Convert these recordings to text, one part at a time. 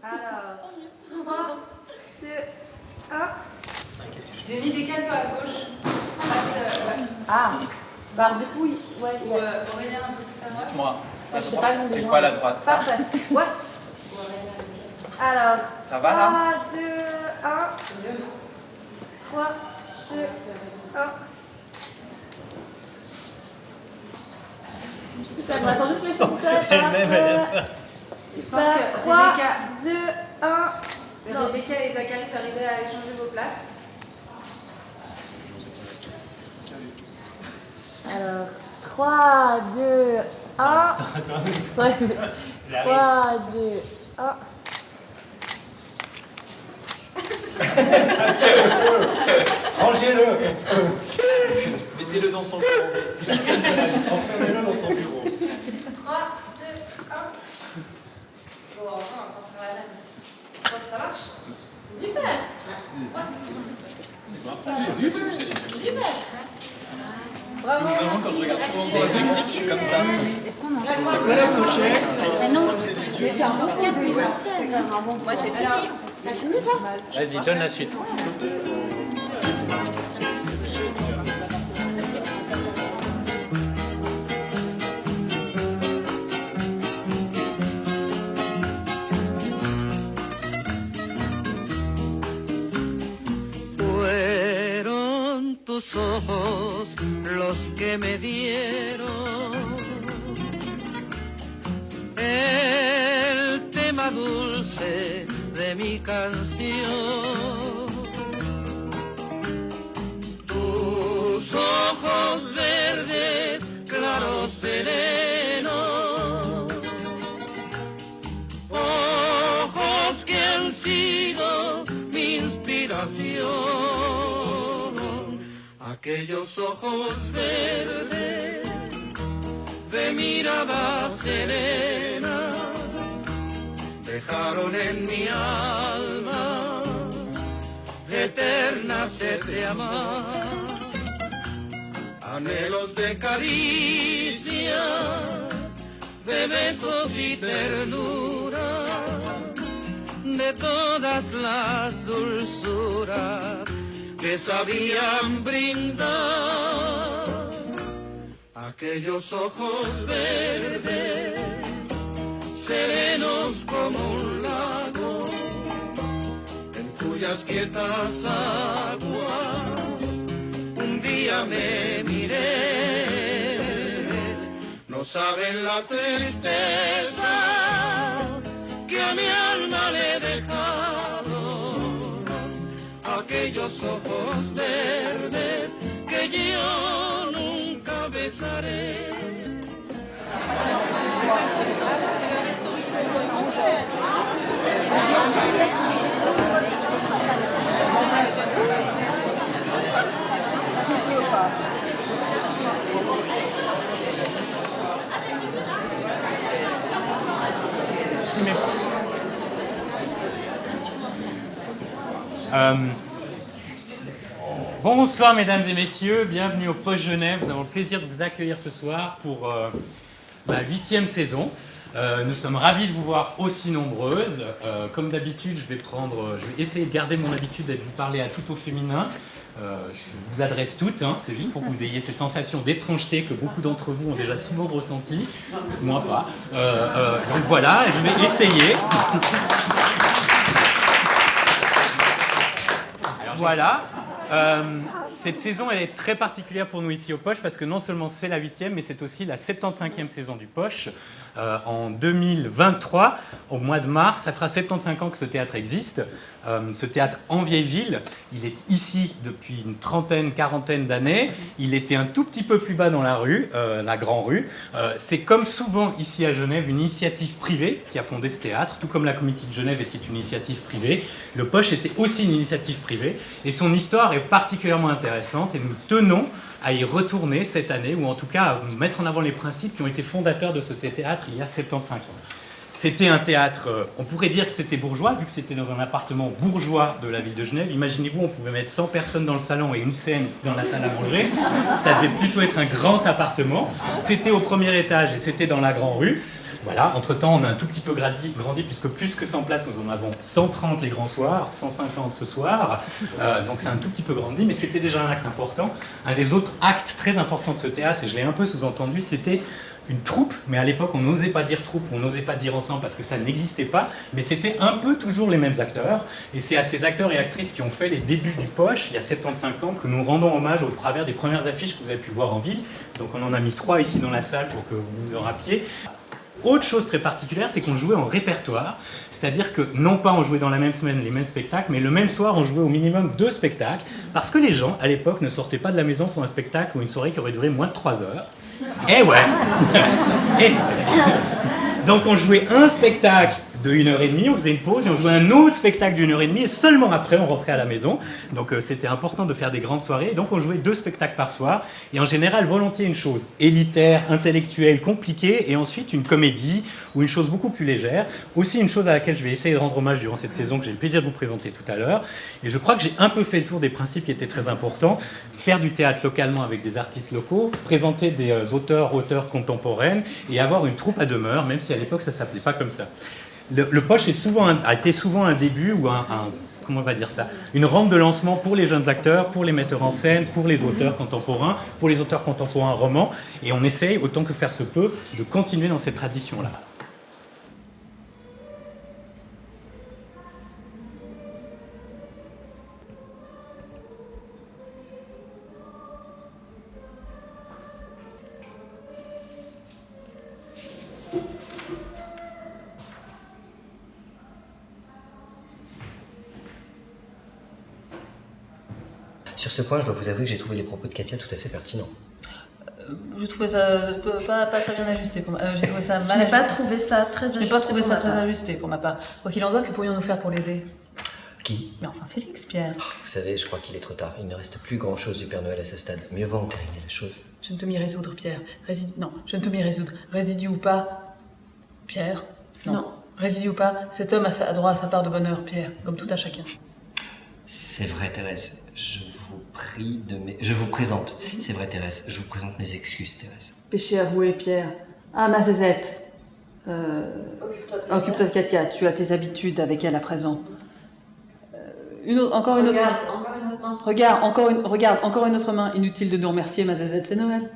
Alors, 3, 2, 1. Jenny, décale-toi à gauche. Passe, ouais. Ah, bah du coup, ouais, Ou Aurélien un peu plus à droite. Dites-moi, je sais pas le nom des c'est gens. quoi la droite ça? Parfait. Ouais. Alors, Ça va là 3, 2, 1. 3, 2, 1. Putain, mais attends, juste ça. Je pense que 3, Rebecca, 2, 1. Rebecca et Zachary, vous arrivez à échanger vos places. Alors, 3, 2, 1. Ouais. 3, 2, 1. Rangez-le. Mettez-le dans son bureau. Enfermez-le dans son bureau. 3, 2, 1. Bon, enfin, on va la même. Bon, ça marche. Super. Super. Bravo. Vraiment, quand je regarde trop en objectif, je suis comme ça. Est-ce qu'on en La pochette. Mais non, C'est des yeux. c'est un bon cas déjà. Moi j'ai fini. T'as fini toi? Vas-y, donne la suite. Fueron tus ojos los que me dieron el tema dulce de mi canción. Tus ojos verdes, claros, serenos, ojos que han sido mi inspiración. Aquellos ojos verdes de mirada serena dejaron en mi alma eterna sed de amar, anhelos de caricias, de besos y ternura, de todas las dulzuras que sabían brindar. Aquellos ojos verdes, serenos como un lago, en cuyas quietas aguas un día me miré. No saben la tristeza que a mi alma le he dejado, aquellos ojos verdes que yo nunca besaré. Bonsoir mesdames et messieurs, bienvenue au Poche Genève. Nous avons le plaisir de vous accueillir ce soir pour ma 8e saison. Nous sommes ravis de vous voir aussi nombreuses. Comme d'habitude, je vais essayer de garder mon habitude d'être vous parler à tout au féminin. Je vous adresse toutes, hein, c'est juste pour que vous ayez cette sensation d'étrangeté que beaucoup d'entre vous ont déjà souvent ressentie. Moi pas. Donc voilà, je vais essayer. Voilà. Cette saison elle est très particulière pour nous ici au Poche parce que non seulement c'est la 8e, mais c'est aussi la 75e saison du Poche. En 2023, au mois de mars, ça fera 75 ans que ce théâtre existe. Ce théâtre en vieille ville, il est ici depuis une trentaine, quarantaine d'années. Il était un tout petit peu plus bas dans la rue, la Grand Rue. C'est comme souvent ici à Genève une initiative privée qui a fondé ce théâtre, tout comme la Comédie de Genève était une initiative privée. Le Poche était aussi une initiative privée et son histoire est particulièrement intéressante et nous tenons à y retourner cette année, ou en tout cas à mettre en avant les principes qui ont été fondateurs de ce théâtre il y a 75 ans. C'était un théâtre, on pourrait dire que c'était bourgeois, vu que c'était dans un appartement bourgeois de la ville de Genève. Imaginez-vous, on pouvait mettre 100 personnes dans le salon et une scène dans la salle à manger. Ça devait plutôt être un grand appartement. C'était au premier étage et c'était dans la Grand Rue. Voilà, entre-temps, on a un tout petit peu grandi puisque plus que 100 places, nous en avons 130 les grands soirs, 150 ce soir. Donc c'est un tout petit peu grandi, mais c'était déjà un acte important. Un des autres actes très importants de ce théâtre, et je l'ai un peu sous-entendu, c'était une troupe, mais à l'époque on n'osait pas dire troupe, on n'osait pas dire ensemble parce que ça n'existait pas, mais c'était un peu toujours les mêmes acteurs, et c'est à ces acteurs et actrices qui ont fait les débuts du Poche, il y a 75 ans, que nous rendons hommage au travers des premières affiches que vous avez pu voir en ville. Donc on en a mis 3 ici dans la salle pour que vous vous en rappeliez. Autre chose très particulière, c'est qu'on jouait en répertoire, c'est-à-dire que non pas on jouait dans la même semaine les mêmes spectacles, mais le même soir on jouait au minimum 2 spectacles, parce que les gens à l'époque ne sortaient pas de la maison pour un spectacle ou une soirée qui aurait duré moins de 3 heures. Eh ouais. Donc on jouait un spectacle de 1h30, on faisait une pause et on jouait un autre spectacle d'1h30 et seulement après on rentrait à la maison. Donc c'était important de faire des grandes soirées, donc on jouait 2 spectacles par soir et en général volontiers une chose élitaire, intellectuelle, compliquée et ensuite une comédie ou une chose beaucoup plus légère. Aussi une chose à laquelle je vais essayer de rendre hommage durant cette saison que j'ai le plaisir de vous présenter tout à l'heure. Et je crois que j'ai un peu fait le tour des principes qui étaient très importants. Faire du théâtre localement avec des artistes locaux, présenter des auteurs contemporaines et avoir une troupe à demeure, même si à l'époque ça ne s'appelait pas comme ça. Le Poche a été souvent un début ou comment on va dire ça, une rampe de lancement pour les jeunes acteurs, pour les metteurs en scène, pour les auteurs contemporains, pour les auteurs contemporains romans, et on essaye, autant que faire se peut, de continuer dans cette tradition-là. Sur ce point, je dois vous avouer que j'ai trouvé les propos de Katia tout à fait pertinents. Je trouvais ça pas très bien ajusté. J'ai trouvé ça mal Je n'ai pas ajusté. trouvé ça très ajusté. Je n'ai pas trouvé pour ça ma très part. ajusté pour ma part. Quoi qu'il en soit, que pourrions-nous faire pour l'aider? Qui? Mais enfin, Félix, Pierre. Vous savez, je crois qu'il est trop tard. Il ne reste plus grand-chose du Père Noël à ce stade. Mieux vaut entériner la chose. Je ne peux m'y résoudre, Pierre. Non, je ne peux m'y résoudre. Résidu ou pas, Pierre? Non. Résidu ou pas, cet homme a droit à sa part de bonheur, Pierre, comme tout un chacun. C'est vrai, Thérèse. Je vous présente. C'est vrai, Thérèse. Je vous présente mes excuses, Thérèse. Péché avoué, Pierre. Ah, ma zézette. Occupe-toi de Katia. Tu as tes habitudes avec elle à présent. Encore une autre main. Encore une autre main. Regarde, encore une autre main. Inutile de nous remercier, ma zézette, c'est Noël.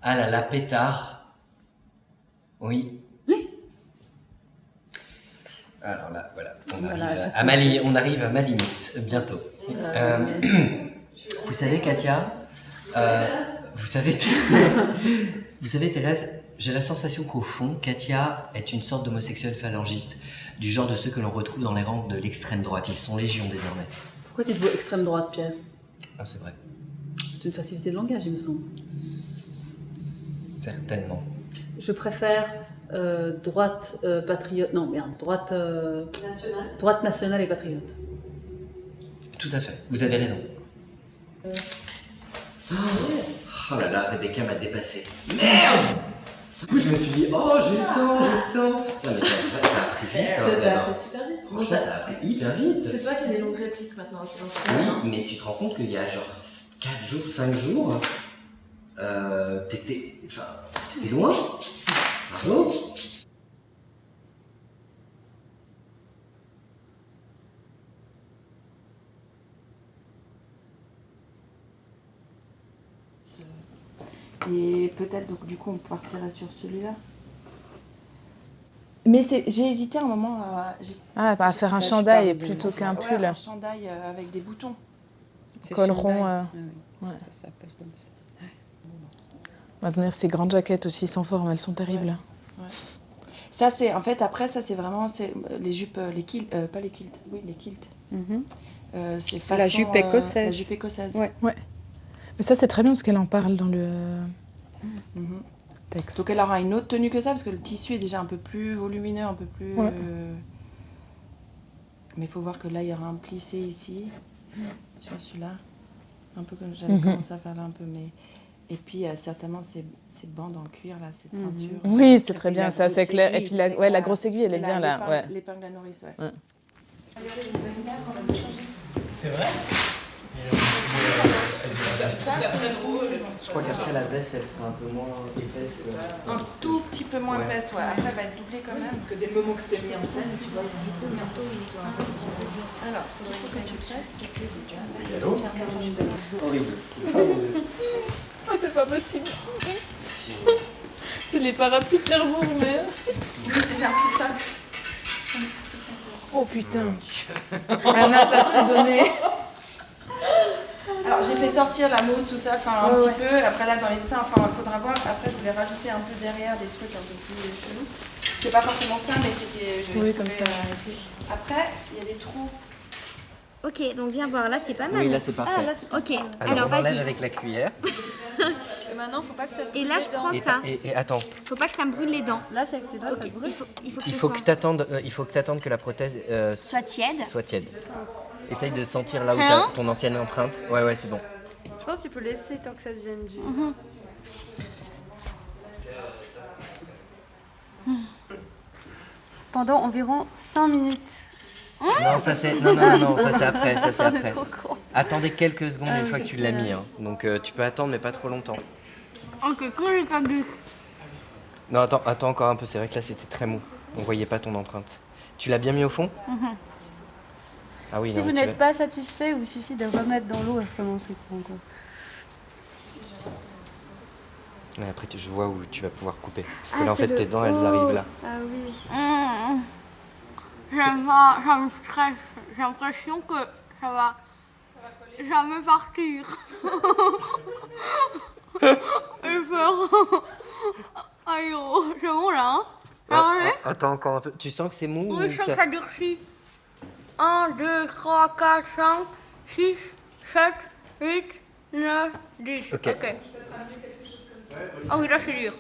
Ah là là, pétard. Oui. Oui. Alors là, voilà. Voilà, On arrive à ma limite, bientôt. Vous savez, Katia, vous savez, Thérèse, j'ai la sensation qu'au fond, Katia est une sorte d'homosexuel phalangiste, du genre de ceux que l'on retrouve dans les rangs de l'extrême droite. Ils sont légion désormais. Pourquoi dites-vous extrême droite, Pierre? Ah, c'est vrai. C'est une facilité de langage, il me semble. Certainement. Je préfère droite patriote. Non, merde, droite. National. Droite nationale et patriote. Tout à fait, vous avez raison. Oh là là, Rebecca m'a dépassé. Merde! Du coup, je me suis dit, oh, j'ai le temps. Non, mais t'as appris vite. T'as fait super vite. Franchement, t'as appris hyper vite. C'est toi qui as les longues répliques maintenant. Oui, mais tu te rends compte qu'il y a genre 4 jours, 5 jours, t'étais loin. Bravo. Et peut-être, donc, du coup, on partirait sur celui-là. Mais j'ai hésité un moment à faire un chandail plutôt qu'un pull. Ouais, un chandail avec des boutons. Col rond. Ouais. Ça s'appelle comme ça. Maintenant, ces grandes jaquettes aussi sans forme, elles sont terribles. Ouais. Ça, c'est, en fait, après, ça, c'est vraiment les jupes, les kilts, pas les kilts, oui, les kilts. C'est façon, La jupe écossaise. La jupe écossaise. Ouais. Mais ça, c'est très bien parce qu'elle en parle dans le texte. Donc, elle aura une autre tenue que ça parce que le tissu est déjà un peu plus volumineux, un peu plus. Ouais. Mais il faut voir que là, il y aura un plissé ici, sur celui-là. Un peu comme j'avais commencé à faire là un peu, mais. Et puis, certainement, ces bandes en cuir, là, cette ceinture. Oui, c'est très puis bien, la ça, c'est grosse clair. Et aiguille, puis, la grosse aiguille, elle est bien là. L'épingle à nourrice, ouais. C'est vrai? Je crois qu'après la veste, elle sera un peu moins épaisse. Un tout petit peu moins Ouais. épaisse, ouais. Après, elle va être doublée quand même. Que dès le moment que c'est mis en scène, tu vois, du coup, le manteau, il doit un petit peu dur. Alors, ce qu'il faut que tu fasses, c'est que tu vas Horrible. Oh, c'est pas possible. C'est les parapluies de Cherbourg, mais... Oui, c'est un peu ça. Oh putain. Anna, t'as tout donné. Alors, j'ai fait sortir la mousse, tout ça, enfin, un petit peu. Après, là, dans les seins, enfin, il faudra voir. Après, je voulais rajouter un peu derrière des trucs un peu plus chelous. C'est pas forcément ça, mais c'était... Oui, comme ça. Après, il y a des trous. Ok, donc viens voir, là c'est pas mal. Oui, là c'est parfait. Ah, là, ok, Alors, on enlève vas-y. avec la cuillère. Et maintenant, faut pas que ça te Et là je prends Et, ça. et attends, Faut pas que ça me brûle les dents. Là, c'est avec tes doigts, ça Ok, brûle. il faut que il ce faut soit... que t'attendes que la prothèse soit tiède. soit tiède. Essaye de sentir là où Hein t'as ton ancienne empreinte. Ouais, c'est bon. Je pense que tu peux laisser tant que ça devienne dur. Pendant environ 5 minutes. Non, ça c'est non, ça c'est après, ça c'est après. Trop con. Attendez quelques secondes une oui, fois que tu l'as mis. Hein. Donc tu peux attendre mais pas trop longtemps. Ok, quand j'ai pas vu. Non, attends encore un peu, c'est vrai que là c'était très mou. On voyait pas ton empreinte. Tu l'as bien mis au fond Ah oui, Si non, vous mais tu n'êtes vas- pas satisfait, il vous suffit de remettre dans l'eau et recommencer. Encore. Mais après je vois où tu vas pouvoir couper. Parce que là en fait tes dents elles arrivent là. Ah oui. Ça me stresse. J'ai l'impression que ça va jamais partir. J'ai peur. Aïe, c'est bon là, hein? Attends encore un peu. Tu sens que c'est mou Oui, ou je que sens ça... que ça durcit. 1, 2, 3, 4, 5, 6, 7, 8, 9, 10. Ok. Ah oui, là c'est dur.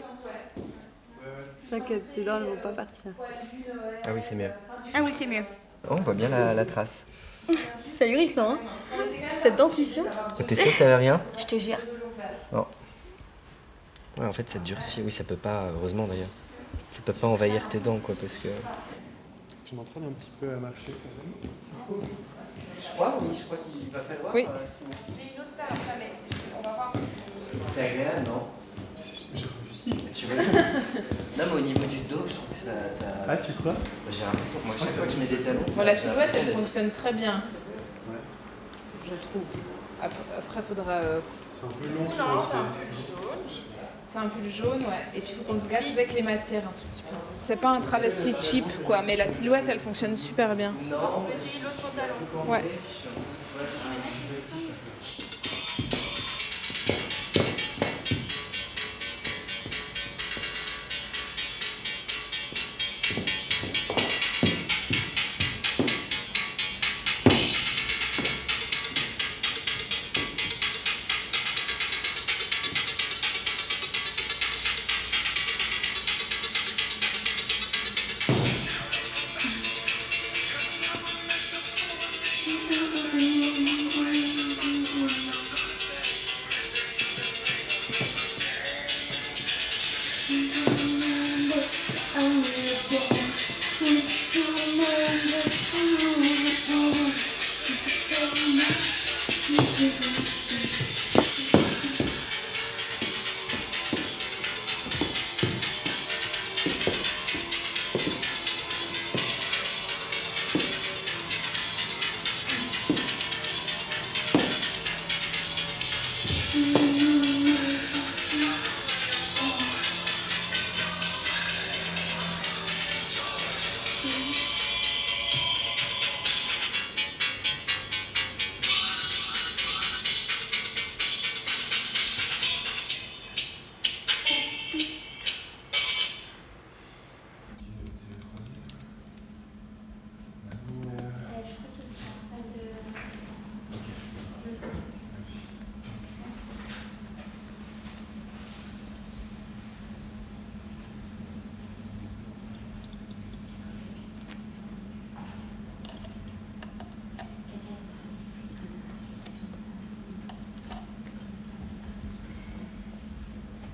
T'inquiète, tes dents ne vont pas partir. Ah oui, c'est mieux. Ah oui, c'est mieux. Oh, on voit bien la trace. C'est ahurissant, hein? Cette dentition. T'es sûr que t'avais rien? Je te jure. Non. Ouais, en fait, ça durcit. Oui, ça peut pas, heureusement d'ailleurs. Ça peut pas envahir tes dents, quoi, parce que... Je m'entraîne un petit peu à marcher quand même. Je crois qu'il va falloir... Oui. J'ai une autre paire après, mais on va voir. C'est agréable, non? J'ai réussi. Tu vois? Non, mais au niveau du dos, je trouve que ça... Ah, tu crois? J'ai l'impression, moi, chaque fois que je mets des talons... Bon, ça- la j'ai silhouette, l'impression elle d'être- fonctionne très bien. Je trouve. Après, faudra... C'est un peu long, je Non, pense. c'est un peu jaune. C'est un pull jaune, ouais. Et puis, il faut qu'on se gaffe avec les matières un tout petit peu. C'est pas un travesti cheap, quoi. Mais la silhouette, elle fonctionne super bien. On peut essayer l'autre pantalon. Ouais.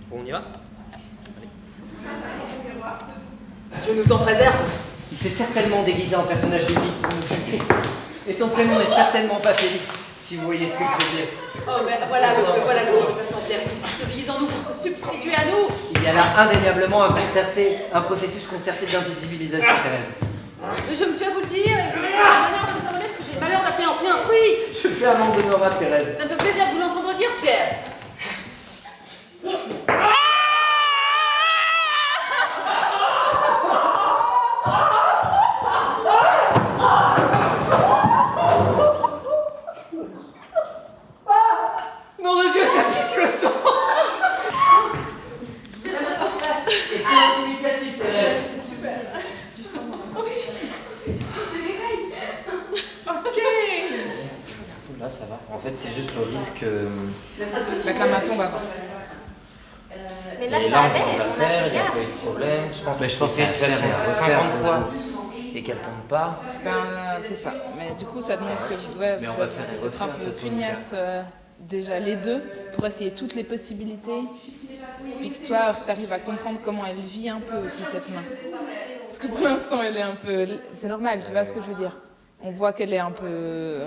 Bon, on y va? Dieu nous en préserve. Il s'est certainement déguisé en personnage biblique. Et son prénom n'est certainement pas Félix. Si vous voyez ce que je veux dire. Oh, mais voilà le remplaçant Pierre. Il se divise en nous pour se substituer à nous. Il y a là indéniablement un processus concerté d'invisibilisation, Thérèse. Mais je me tue à vous le dire, et vous laissez la manière de me sermonner parce que j'ai le malheur d'appeler un fruit un fruit. Je fais un membre honorable, Thérèse. Ça me fait plaisir de vous l'entendre dire, Pierre. Nom de Dieu, ça glisse le sang. Excellente initiative, Thérèse. C'est super. Du sang. Là, ça va. En fait, c'est juste le risque. Bah, que la main tombe avant. Mais là, Et ça là, on allait, vient de on la a faire, fait il n'y a gaffe. pas eu de problème. Je pense que Je pense de toute façon, à on fait 50 fois et qu'elle tombe pas. Ben, c'est ça. Mais du coup, ça demande que vous devez Mais on va être faire un peu pugnace déjà les deux pour essayer toutes les possibilités. Puis que toi, tu arrives à comprendre comment elle vit un peu aussi cette main. Parce que pour l'instant, elle est un peu. C'est normal, tu vois ce que je veux dire. On voit qu'elle est un peu.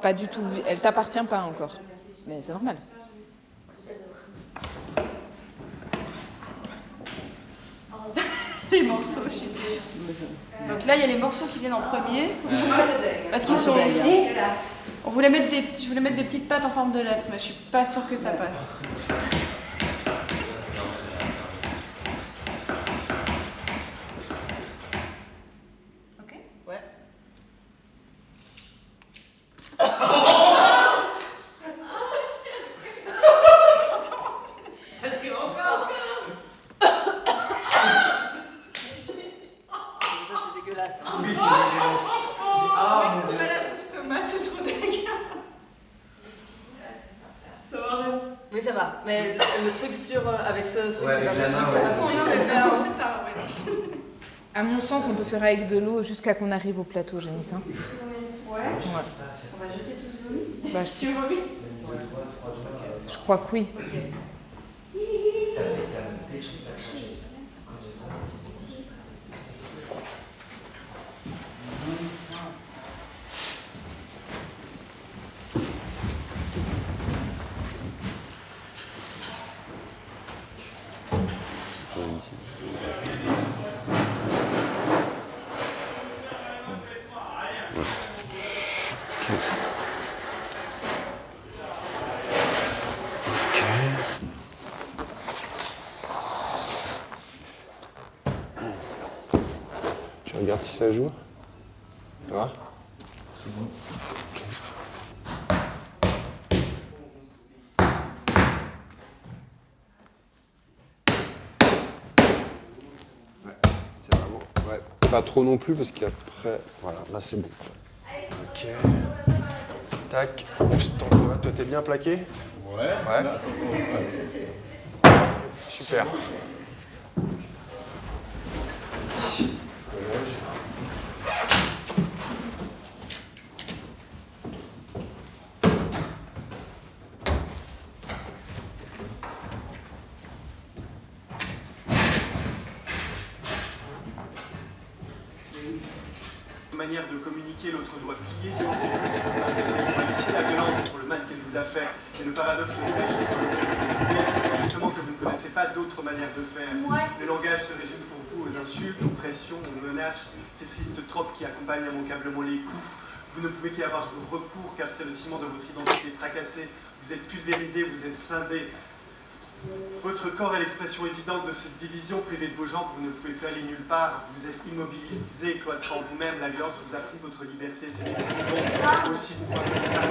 Pas du tout. Elle t'appartient pas encore. Mais c'est normal. Les morceaux, je suis. Donc là, il y a les morceaux qui viennent en premier. Parce qu'ils sont au fond. Je voulais mettre des petites pattes en forme de lettres, mais je suis pas sûre que ça passe. Ok? Ouais. Parce que encore. Ça, c'est dégueulasse. Oui, c'est dégueulasse. Ah, mais trop mal à la sauce tomate, c'est trop dégueulasse. Ça va rien. Oui, ça va. Mais le truc avec ce truc, Ouais, c'est avec pas la main, possible. ouais, C'est pas Non, possible. mais en fait, ça va. Ouais. À mon sens, on peut faire avec de l'eau jusqu'à qu'on arrive au plateau, Janice. Hein. Ouais. Ouais. On va jeter tout ce vomi. Bah, Tu veux vomi? je crois que oui. Ça fait que ça va monter, je trouve ça change. Tu regardes si ça joue. Ça va? Ouais, c'est vraiment. Ouais, pas trop non plus parce qu'après. Voilà, là c'est bon. Ok. Tac. Toi, t'es bien plaqué? Ouais. Ouais. Super. Collage. Manière de communiquer, l'autre doit plier ses pensées, c'est la violence pour le mal qu'elle vous a fait. Et le paradoxe c'est justement que vous ne connaissez pas d'autres manières de faire. Le langage se résume pour vous aux insultes, aux pressions, aux menaces, ces tristes tropes qui accompagnent immanquablement les coups. Vous ne pouvez qu'y avoir recours car c'est le ciment de votre identité fracassée. Vous êtes pulvérisé, vous êtes scindé. Votre corps est l'expression évidente de cette division. Privé de vos jambes, vous ne pouvez plus aller nulle part. Vous êtes immobilisé, cloîtrant vous-même. La violence vous a pris votre liberté. C'est une prison. Aussi, vous croyez que c'est pas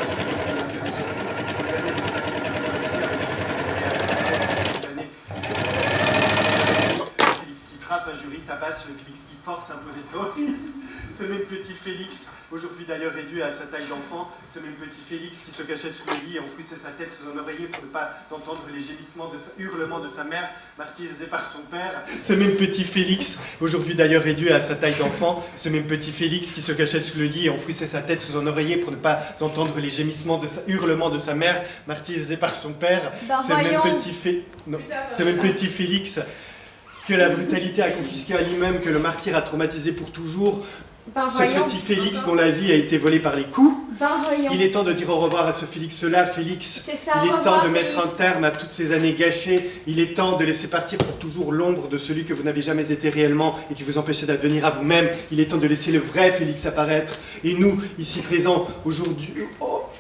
Félix qui frappe, injurie, tabasse, le Félix qui force, impose et terrorise. Ce même petit Félix, aujourd'hui d'ailleurs réduit à sa taille d'enfant, ce même petit Félix qui se cachait sous le lit et enfouissait sa tête sous un oreiller pour ne pas entendre les gémissements, hurlements de sa mère, martyrisée par son père. Ce même petit Félix, aujourd'hui d'ailleurs réduit à sa taille d'enfant, ce même petit Félix qui se cachait sous le lit et enfouissait sa tête sous un oreiller pour ne pas entendre les gémissements, hurlements de sa mère, martyrisée par son père. Ce même petit Félix que la brutalité a confisqué à lui-même, que le martyr a traumatisé pour toujours, Ben Ce voyons. petit Félix dont la vie a été volée par les coups. Ben voyons. Il est temps de dire au revoir à ce Félix-là, Félix. C'est ça, Il au est revoir, temps de mettre un Félix. terme à toutes ces années gâchées. Il est temps de laisser partir pour toujours l'ombre de celui que vous n'avez jamais été réellement et qui vous empêchait d'advenir à vous-même. Il est temps de laisser le vrai Félix apparaître. Et nous, ici présents aujourd'hui,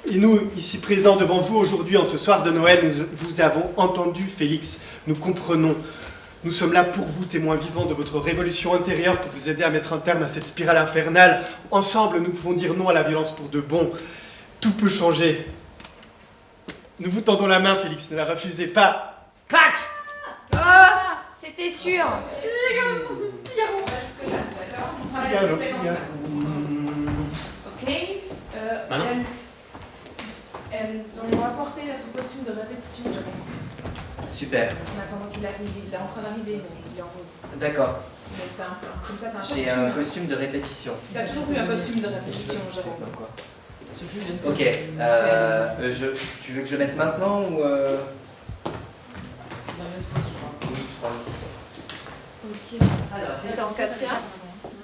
et nous, ici présents devant vous aujourd'hui, en ce soir de Noël, nous vous avons entendu, Félix. Nous comprenons. Nous sommes là pour vous, témoins vivants de votre révolution intérieure, pour vous aider à mettre un terme à cette spirale infernale. Ensemble, nous pouvons dire non à la violence pour de bon. Tout peut changer. Nous vous tendons la main, Félix, ne la refusez pas. Clac! Ah, c'était sûr. On va jusque là, d'accord? On travaille Figaro, cette séquence-là. Ok. Elles ont apporté ton costume de répétition, je crois. Super. En attendant qu'il arrive, il est en train d'arriver, mais il est en route. D'accord. Mais comme ça, t'as un J'ai costume. un costume de répétition. T'as toujours eu un costume de répétition, Je sais Jérôme. pas quoi. Ok. Tu veux que je mette maintenant ou Oui, je crois. Ok. Alors, t'es en Katia.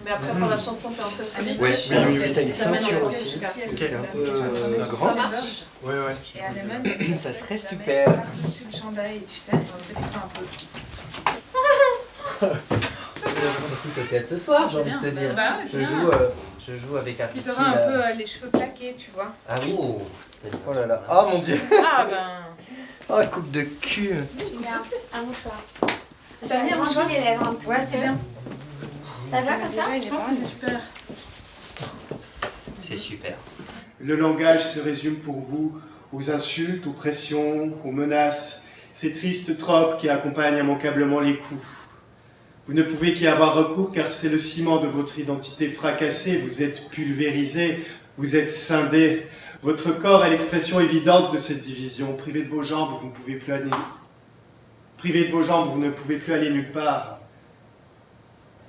Mais après, pour la chanson, t'es en costume. Ouais, oui, mais t'as une ceinture Ok. aussi. Parce que Ok. c'est un peu grand. Ça marche. Ouais. Et à Lemon, Ça serait super. le chandail, tu sais, un peu. Peut-être ce soir, j'ai envie de te dire. Bah ouais, c'est bien. Je joue avec un Puis petit... t'auras un peu les cheveux plaqués, tu vois. Ah oui. Oh là là. Oh mon dieu. Ah ben. Oh, coupe de cul. Regarde, un mouchoir. T'as mis un J'ai mouchoir rempli les lèvres un petit Ouais, peu. c'est bien. Ça va comme ça? Je pense que c'est super. C'est super. Le langage se résume pour vous aux insultes, aux pressions, aux menaces, ces tristes tropes qui accompagnent immanquablement les coups. Vous ne pouvez qu'y avoir recours car c'est le ciment de votre identité fracassée, vous êtes pulvérisé, vous êtes scindé. Votre corps est l'expression évidente de cette division. Privé de vos jambes, vous ne pouvez plus aller. Privé de vos jambes, vous ne pouvez plus aller nulle part.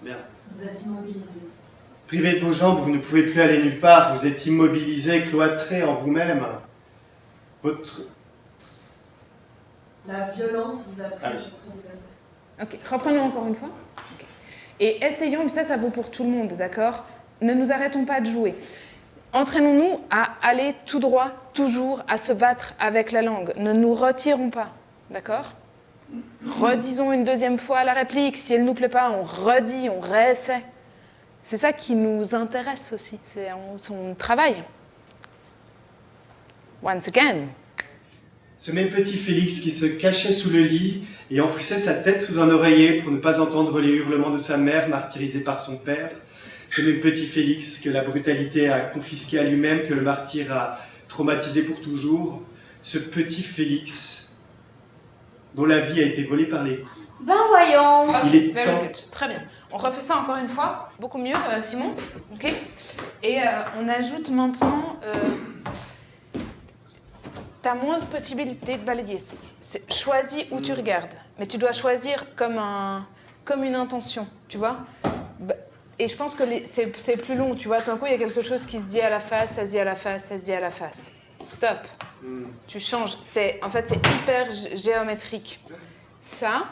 Merde. Vous êtes immobilisé. Privé de vos jambes, vous ne pouvez plus aller nulle part, vous êtes immobilisé, cloîtré en vous-même. Votre... La violence vous a pris Ah oui. votre liberté. Ok, reprenons encore une fois. Ok. Et essayons, mais ça vaut pour tout le monde, d'accord? Ne nous arrêtons pas de jouer. Entraînons-nous à aller tout droit, toujours, à se battre avec la langue. Ne nous retirons pas, d'accord? Redisons une deuxième fois la réplique. Si elle ne nous plaît pas, on redit, on réessaie. C'est ça qui nous intéresse aussi, c'est son travail. Once again. Ce même petit Félix qui se cachait sous le lit et enfouissait sa tête sous un oreiller pour ne pas entendre les hurlements de sa mère martyrisée par son père. Ce même petit Félix que la brutalité a confisqué à lui-même, que le martyr a traumatisé pour toujours. Ce petit Félix dont la vie a été volée par les coups. Ben voyons. Ok, Il est very temps. good. Très bien. On refait ça encore une fois. Beaucoup mieux, Simon. Ok. Et on ajoute maintenant... T'as moins de possibilités de balayer. Choisis où tu regardes. Mais tu dois choisir comme une intention, tu vois. Et je pense que c'est plus long, tu vois. Tout d'un coup, il y a quelque chose qui se dit à la face, ça se dit à la face, ça se dit à la face. Stop. Tu changes. En fait, c'est hyper géométrique. Ça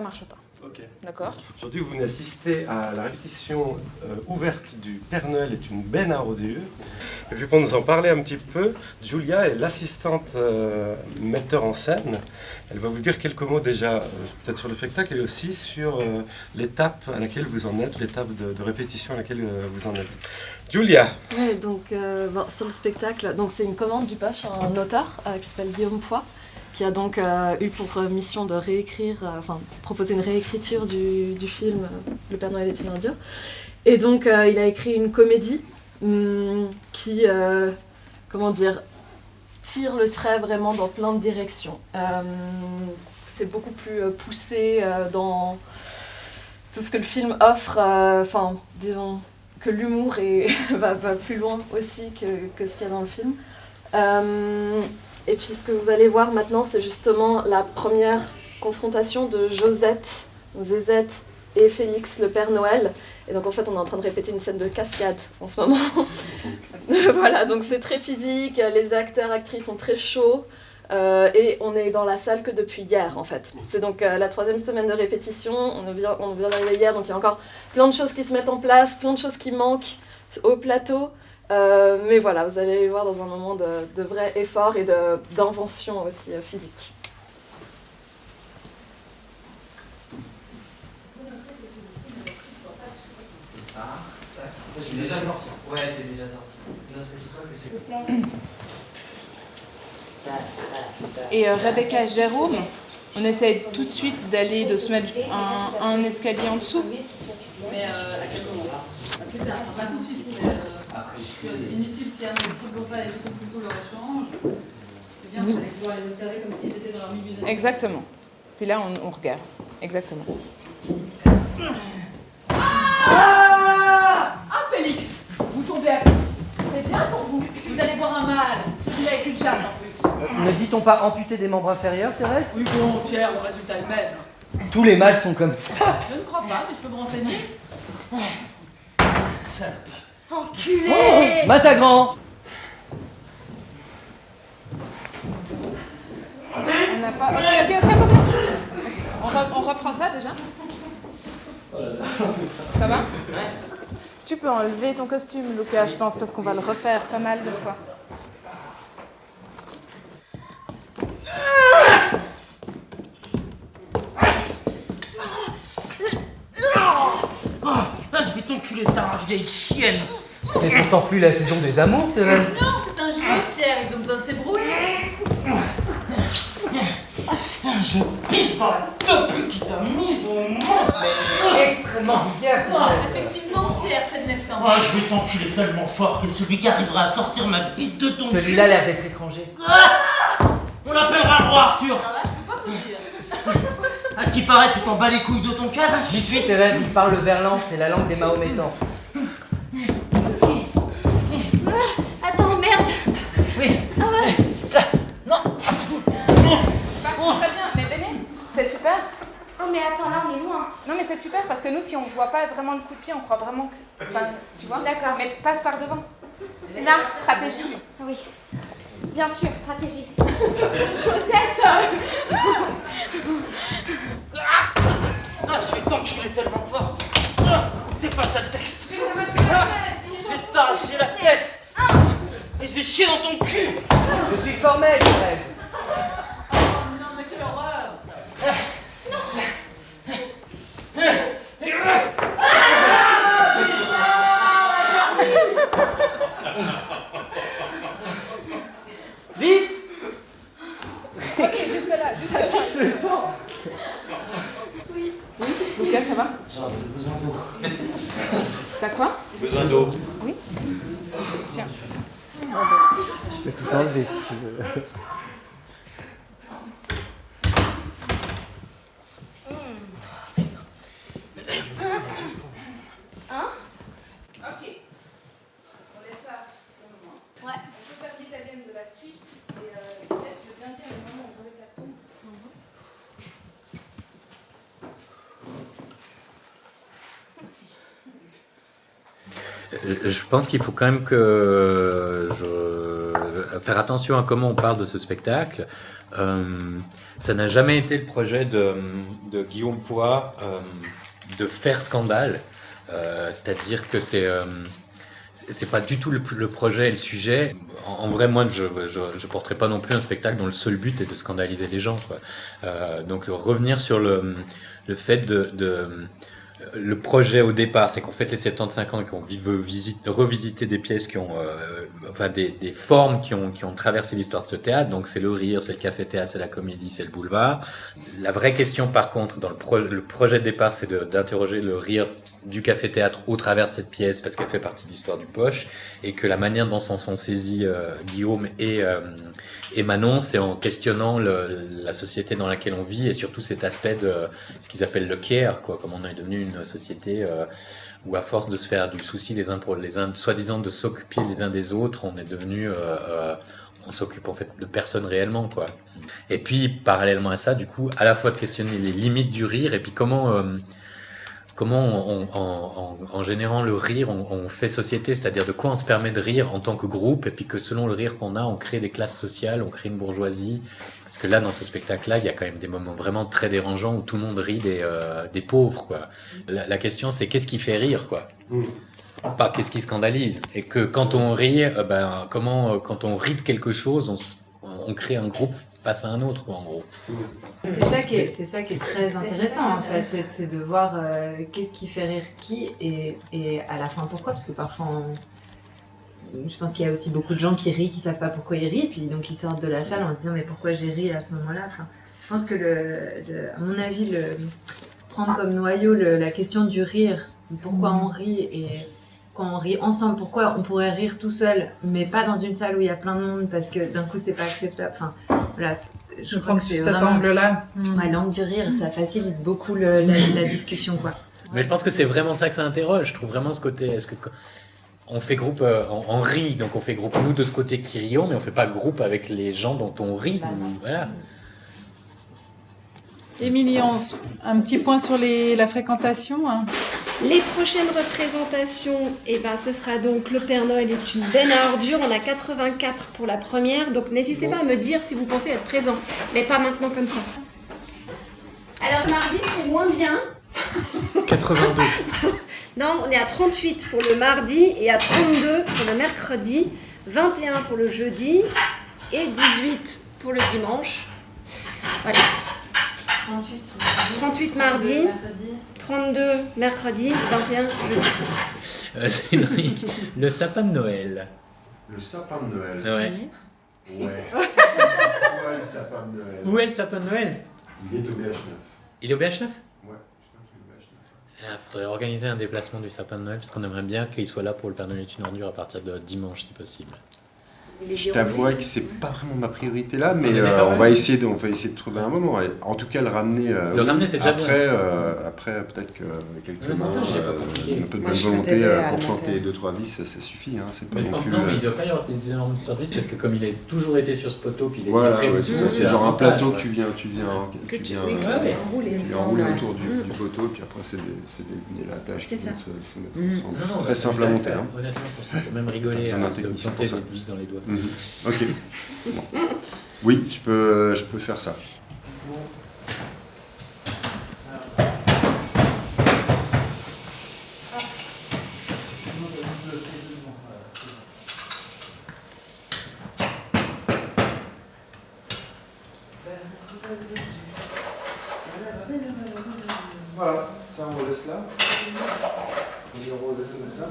marche pas. Ok. D'accord. Aujourd'hui, vous venez assister à la répétition ouverte du Père Noël est une benne à rodéo. Et puis pour nous en parler un petit peu, Julia est l'assistante metteur en scène. Elle va vous dire quelques mots déjà, peut-être sur le spectacle et aussi sur l'étape à laquelle vous en êtes, l'étape de répétition à laquelle vous en êtes. Julia. Oui, donc sur le spectacle, donc c'est une commande du Poche, un auteur qui s'appelle Guillaume Poix, qui a donc eu pour mission de réécrire, proposer une réécriture du film Le Père Noël est une ordure. Et donc il a écrit une comédie qui, tire le trait vraiment dans plein de directions. C'est beaucoup plus poussé dans tout ce que le film offre, disons que l'humour va plus loin aussi que ce qu'il y a dans le film. Et puis ce que vous allez voir maintenant, c'est justement la première confrontation de Josette, Zézette et Félix, le Père Noël. Et donc en fait, on est en train de répéter une scène de cascade en ce moment. Voilà, donc c'est très physique, les acteurs, actrices sont très chauds. et on est dans la salle que depuis hier en fait. C'est donc la 3e semaine de répétition, on vient d'arriver hier, donc il y a encore plein de choses qui se mettent en place, plein de choses qui manquent au plateau. Mais voilà, vous allez les voir dans un moment de vrai effort et d'invention aussi physique. Je suis déjà sorti. Ouais, t'es déjà sorti. Et Rebecca, Jérôme, on essaie tout de suite de se mettre un escalier en dessous. Mais à quel moment? Pas tout de suite. C'est inutile qu'il y ait un toujours pas et plutôt leur échange. C'est bien de pouvoir les observer comme s'ils étaient dans leur milieu de... Exactement. Puis là, on regarde. Exactement. Ah Félix, vous tombez à coup. C'est bien pour vous. Vous allez voir un mâle. Celui avec une chatte en plus. Ne dit-on pas amputer des membres inférieurs, Thérèse? Oui bon, Pierre, le résultat est le même. Tous les mâles sont comme ça. Je ne crois pas, mais je peux me renseigner. Enculé! Oh, Massacrant! On n'a pas... Ok, attention. On reprend ça déjà. Ça va? Tu peux enlever ton costume, Lucas, je pense, parce qu'on va le refaire pas mal de fois. Je vais t'enculer ta race, vieille chienne. C'est pourtant plus la saison des amours, Thérèse. Non, c'est un jeu, Pierre, ils ont besoin de s'ébrouiller. Je pisse dans la taupe qui t'a mise au monde. Mais extrêmement vulgaire, Thérèse. Effectivement, Pierre, c'est de naissance. Je vais t'enculer tellement fort que celui qui arrivera à sortir ma bite de ton Celui-là a l'air d'être étranger. On l'appellera le roi Arthur. Alors là, je peux pas vous dire. À ce qui paraît, tu t'en bats les couilles de ton calme. J'y suis, Thérèse, il parle verlan, c'est la langue des Mahométans. Attends, merde. Oui. Ah ouais. Non. Très bien, mais Béné, c'est super. Oh mais attends, là on est loin. Non mais c'est super parce que nous, si on voit pas vraiment le coup de pied, on croit vraiment que... Enfin, tu vois? D'accord. Mais passe par devant. Là. Stratégie. Oui. Bien sûr, stratégie. Chaussette. Je vais t'enculer tellement fort. C'est pas ça le texte. Je vais t'arracher la tête. Et je vais chier dans ton cul. Je suis formel, Thérèse. Oh non, mais quelle horreur. Vite. Ok, jusque là, jusque là. Je le sens. Oui. Lucas, ça va? J'ai besoin d'eau. T'as quoi? Besoin d'eau. Oui. Tiens. Je peux tout enlever si tu veux. Hein? Ok. On laisse ça pour le moment. Ouais. On peut faire l'italienne de la suite et peut-être je veux bien dire le moment où on veut la tombe. Je pense qu'il faut quand même que faire attention à comment on parle de ce spectacle. Ça n'a jamais été le projet de Guillaume Poix de faire scandale. C'est-à-dire que c'est pas du tout le projet et le sujet. En vrai, moi, je porterai pas non plus un spectacle dont le seul but est de scandaliser les gens, quoi. Donc revenir sur le fait le projet au départ, c'est qu'on fête les 75 ans et qu'on veut revisiter des pièces qui ont, enfin des formes qui ont traversé l'histoire de ce théâtre. Donc c'est le rire, c'est le café-théâtre, c'est la comédie, c'est le boulevard. La vraie question, par contre, dans le projet de départ, c'est d'interroger le rire du café-théâtre au travers de cette pièce parce qu'elle fait partie de l'histoire du Poche et que la manière dont s'en sont saisis Guillaume et Manon, c'est en questionnant la société dans laquelle on vit et surtout cet aspect de ce qu'ils appellent le care, quoi, comme on est devenu une société où à force de se faire du souci les uns pour les uns, soi-disant de s'occuper les uns des autres, on est devenu on s'occupe en fait de personne réellement, quoi. Et puis parallèlement à ça, du coup, à la fois de questionner les limites du rire et puis comment comment en générant le rire, on fait société, c'est-à-dire de quoi on se permet de rire en tant que groupe, et puis que selon le rire qu'on a, on crée des classes sociales, on crée une bourgeoisie. Parce que là, dans ce spectacle-là, il y a quand même des moments vraiment très dérangeants où tout le monde rit des pauvres, quoi. La question, c'est qu'est-ce qui fait rire, quoi. Pas qu'est-ce qui scandalise. Et que quand on rit, quand on rit de quelque chose, on crée un groupe face à un autre, quoi, en gros. C'est ça qui est très intéressant, en fait, c'est de voir qu'est-ce qui fait rire qui et à la fin pourquoi, parce que parfois je pense qu'il y a aussi beaucoup de gens qui rient, qui savent pas pourquoi ils rient, puis donc ils sortent de la salle en se disant mais pourquoi j'ai ri à ce moment-là. Enfin, je pense que à mon avis, prendre comme noyau la question du rire, pourquoi on rit et quand on rit ensemble, pourquoi on pourrait rire tout seul, mais pas dans une salle où il y a plein de monde parce que d'un coup c'est pas acceptable. Enfin, voilà. Je crois que c'est cet vraiment angle-là. Ouais, l'angle du rire, ça facilite beaucoup la discussion, quoi. Mais je pense que c'est vraiment ça que ça interroge. Je trouve vraiment ce côté. Est-ce que on fait groupe, on rit, donc on fait groupe nous de ce côté qui rions, mais on fait pas groupe avec les gens dont on rit. Voilà. Émilie, un petit point sur la fréquentation. Hein. Les prochaines représentations, ce sera donc Le Père Noël est une benne à ordures. On a 84 pour la première, donc n'hésitez pas à me dire si vous pensez être présent, mais pas maintenant comme ça. Alors mardi, c'est moins bien. 82. Non, on est à 38 pour le mardi et à 32 pour le mercredi, 21 pour le jeudi et 18 pour le dimanche. Voilà. 38 mardi, 32 mercredi, 21 jeudi. Cédric, le sapin de Noël. Le sapin de Noël. Ouais. Ouais. Où est le sapin de Noël? Où est le sapin de Noël? Il est au BH9. Il est au BH9? Ouais, je crois qu'il est au BH9. Il faudrait organiser un déplacement du sapin de Noël parce qu'on aimerait bien qu'il soit là pour le Père Noël est une ordure à partir de dimanche si possible. Je t'avouerais que c'est pas vraiment ma priorité là, mais on va essayer de trouver un moment. En tout cas, le ramener. Ramener, c'est déjà bien. Après, peut-être que quelques Le mains, montage, il est pas compliqué. un peu de Moi, bonne je peux volonté t'aider à pour le planter monter. 2-3 vis, ça suffit. Hein, c'est pas Mais non plus. non, mais il ne doit pas y avoir des énormes histoires de vis parce que comme il a toujours été sur ce poteau, puis il Voilà, était prévu. ouais, tout, c'est genre un montage, plateau ouais. que tu viens enrouler autour du poteau, puis après c'est des lattages qui viennent se mettre ensemble. Non, Très simple à monter. Hein. Honnêtement, je pense qu'on peut même rigoler à se planter des vis dans les doigts. Ok. Bon. Oui, je peux faire ça. Voilà, ça on laisse là. On laisse comme ça.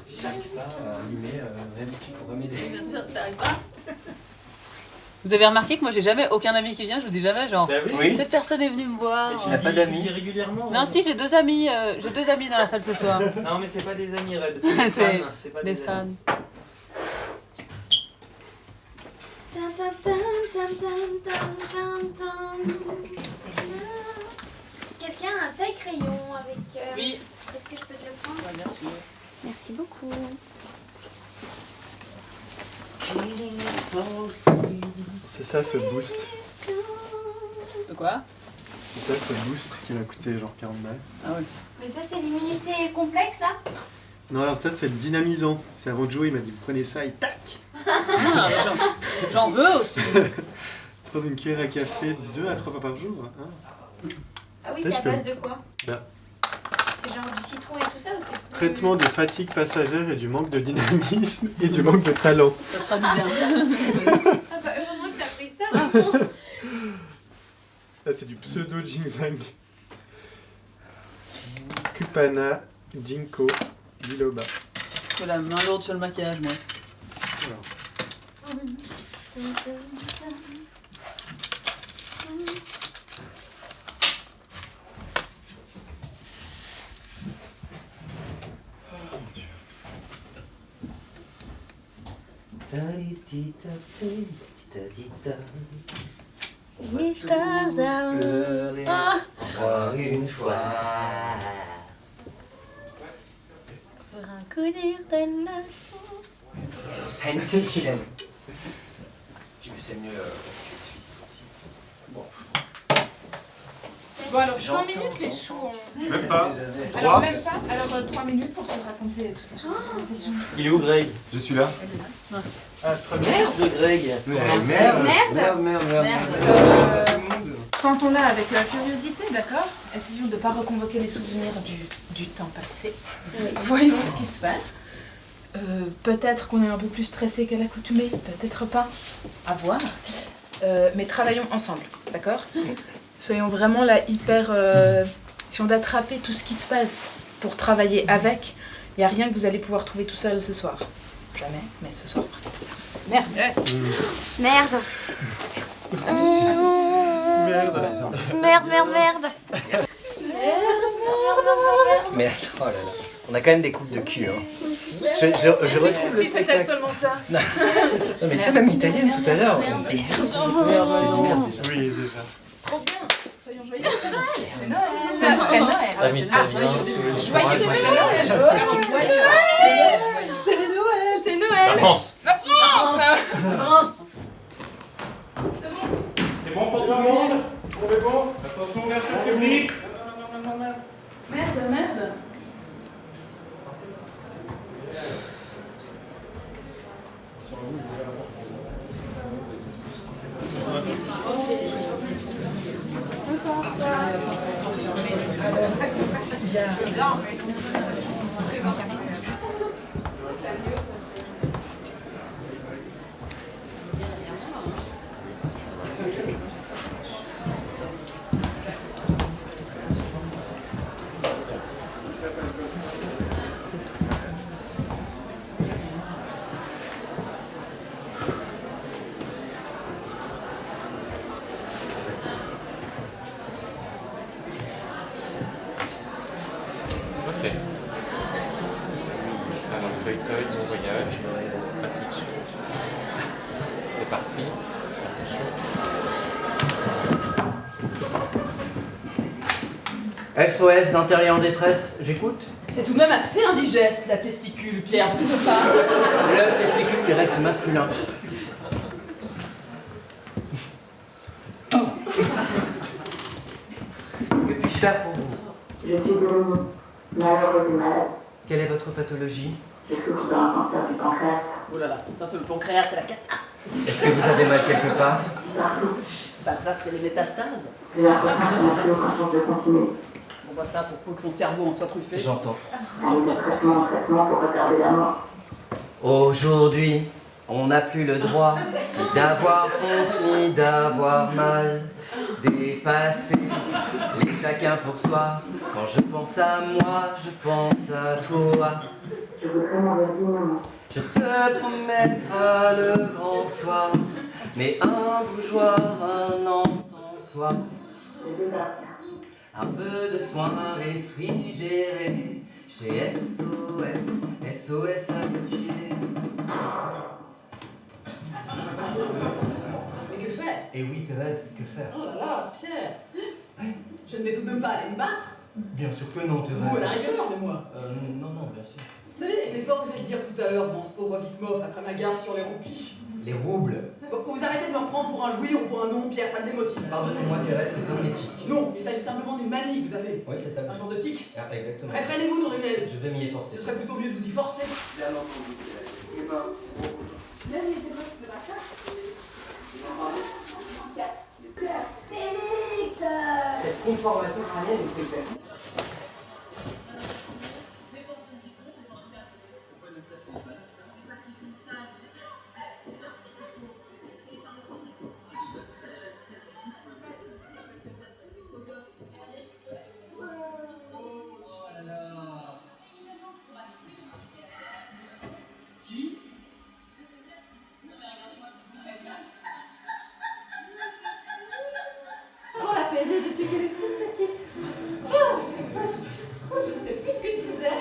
Si j'arrive pas à animer, tu pourrais m'aider. Bien sûr, t'arrives pas. Vous avez remarqué que moi j'ai jamais aucun ami qui vient, je vous dis jamais genre oui. cette personne est venue me voir. Mais tu n'as pas d'amis régulièrement? Non si j'ai deux amis dans la salle ce soir. Non mais c'est pas des amis Red, c'est des fans. C'est pas des des fans. amis. Quelqu'un a un taille-crayon avec... Oui. Est-ce que je peux te le prendre? Ouais, bien sûr. Merci beaucoup. C'est ça ce boost. De quoi? C'est ça ce boost qui m'a coûté genre 40 balles. Ah ouais. Mais ça, c'est l'immunité complexe, là? Non, alors ça c'est le dynamisant. C'est avant de jouer, il m'a dit vous prenez ça et tac. Ah, j'en veux aussi. Prendre une cuillère à café 2 à 3 fois par jour. Hein. Ah oui, Ça, c'est à je peux- base de quoi? Là. C'est genre du citron et tout ça ou c'est... Traitement de fatigue passagère et du manque de dynamisme et du manque de talent. Ça te fera du bien. Ah bah heureusement que t'as pris ça. Là, c'est du pseudo ginseng. Cupana, ginkgo, biloba. J'ai la main lourde sur le maquillage, moi. Voilà. Les stars pleurer encore une fois. pour un coup d'ir de la Heinz Michel. Je sais mieux, tu es suisse aussi. Bon. Bon alors 5 J'entends, minutes les choux ont... Même pas. Alors 3. même pas, alors 3 minutes pour se raconter toutes les choses que vous avez dit. Il est où Greg? Je suis là. Elle est là. Ah, très bien. Merde Greg. Quand on l'a avec curiosité, d'accord? Essayons de ne pas reconvoquer les souvenirs du temps passé. Voyons ce qui se passe. Peut-être qu'on est un peu plus stressé qu'à l'accoutumée, peut-être pas. À voir. Mais travaillons ensemble, d'accord? Soyons vraiment là hyper... essayons d'attraper tout ce qui se passe pour travailler avec. Il n'y a rien que vous allez pouvoir trouver tout seul ce soir. Jamais, mais ce soir. Merde. Merde. Merde, merde, merde. Mais attends, oh là là. On a quand même des coupes de cul. Hein. Je retrouve le Si c'était spectacle. seulement ça. Non, mais c'est même italienne tout à l'heure. Merde, déjà. Oui, déjà. Trop bien. Soyons joyeux. C'est Noël. C'est Noël. La mise Ah, bien. joyeux. C'est Joyeux. C'est Noël. C'est Noël. C'est Noël. La France. La France. La France. C'est bon pour tout le monde? On est bon? Attention, ouverture publique. Merde, merde. Ok. Alors, toi, mon voyage. À tout de suite. C'est parti. Attention. SOS d'intérieur en détresse, j'écoute. C'est tout de même assez indigeste, la testicule, Pierre, vous trouvez pas? Le testicule qui reste masculin. Que puis-je faire pour vous? Je suis Dominique, malheureuse et malade. Quelle est votre pathologie? Je souffre d'un cancer du pancréas. Oh là là, ça c'est le pancréas, c'est la cata. Est-ce que vous avez mal quelque part? Partout. Bah ça c'est les métastases. J'ai l'impression qu'il n'a plus aucun sens de continuer. Bon bah ça pour peu que son cerveau en soit truffé. J'entends. Aller de traitement en traitement pour retarder la mort. Aujourd'hui, on n'a plus le droit d'avoir honte ni d'avoir mal. Dépasser les chacun pour soi. Quand je pense à moi, je pense à toi. Je voudrais mourir dignement. Je te promets pas le grand soir, mais un bougeoir, un encensoir. Un peu de soin réfrigéré chez SOS, SOS Amitié. Mais que faire? Et oui, Thérèse, que faire? Oh là là, Pierre. Je ne vais tout de même pas aller me battre. Bien sûr que non, Thérèse. Vous à la rigueur, mais moi. Non, bien sûr. Vous savez, je n'ai pas osé le dire tout à l'heure, ce pauvre Vikmov, après ma gaffe sur les roupies. Les roubles. Vous arrêtez de me reprendre pour un jouir ou pour un nom, Pierre, ça me démotive. Pardonnez-moi, Thérèse, c'est un éthique. Non, il s'agit simplement d'une manie que vous avez. Oui, c'est ça. Un genre de tic. Ah, exactement. Réfrénez-vous, nom de miel. Je vais m'y efforcer. Ce serait plutôt mieux de vous y forcer. Bien entendu, Cette conformation crânienne est très claire. On l'a baisée depuis qu'elle est toute petite. Oh, je ne sais plus ce que je disais.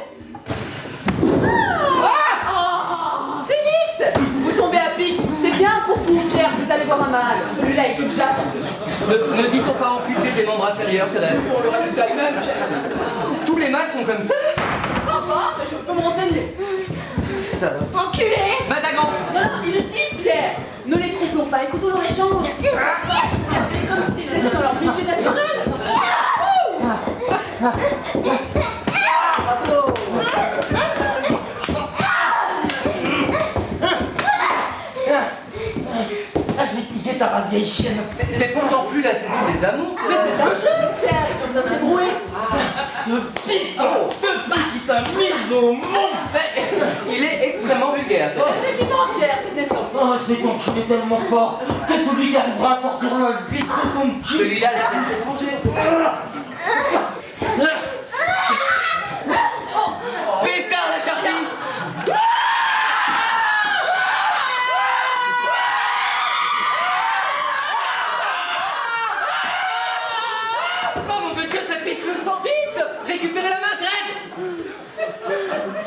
Félix, vous tombez à pic. C'est bien pour vous, Pierre, vous allez voir un mâle. Celui-là est que Jacques. Ne dit-on pas amputer des membres inférieurs, Thérèse? Pour le résultat est même, Pierre. Tous les mâles sont comme ça. Papa, mais je peux me renseigner. Salope. Enculé! Matagan! Non, inutile, Pierre. Ne les troublons pas, écoutons leur échange. C'est comme s'ils étaient dans leur milieu naturel. Bravo! Ah, je vais piquer ta race vieille chienne. C'est pourtant plus la saison des amours. Mais c'est un jeu, Pierre, ils ont besoin de s'ébrouer. De piston, de petite mise au monde. Il est extrêmement vulgaire. Effectivement, Pierre, c'est de naissance. Oh, je vais t'enculer tellement fort que celui qui arrivera à sortir le vite de ton cul. Celui-là, l'air d'être étranger. Pétard la charpie. Oh mon Dieu, ça pisse le sang, vite. Récupérez la main, Thérèse.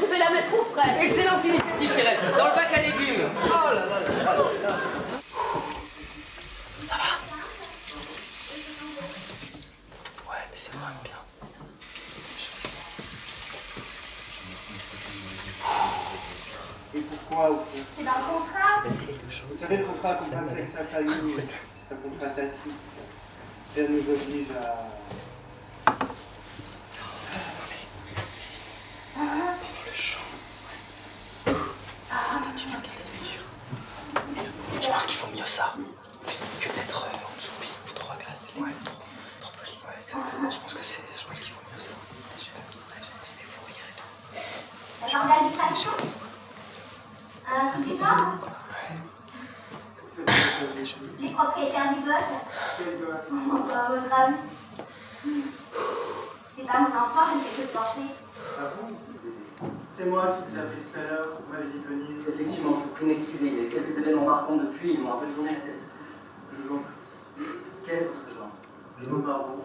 Je vais la mettre au frais. Excellente initiative, Thérèse. Dans le bac à légumes. Oh là là là là là. Ça va? Ouais, mais c'est quand même bien. Et pourquoi au fond? C'est dans le contrat. Vous savez, le contrat qu'on passe avec sa famille, c'est un contrat tacite. Et elle nous oblige à... Je pense qu'il vaut mieux ça que d'être en dessous ou trop agressé, trop poli. Ouais, exactement. Je pense qu'il vaut mieux ça. J'ai des fourrières et tout. La bande d'habitation. Un suffisant. Les propriétaires du gosse. Votre âme. C'est pas mon enfant, je ne fais que penser. Ah bon? C'est moi qui vous ai appelé tout à l'heure, vous m'avez dit de venir. Effectivement, je vous prie de m'excuser. Il y a eu quelques événements marquants depuis, ils m'ont un peu tourné la tête. Je vous en prie. Quel est votre genre? Je me pardon.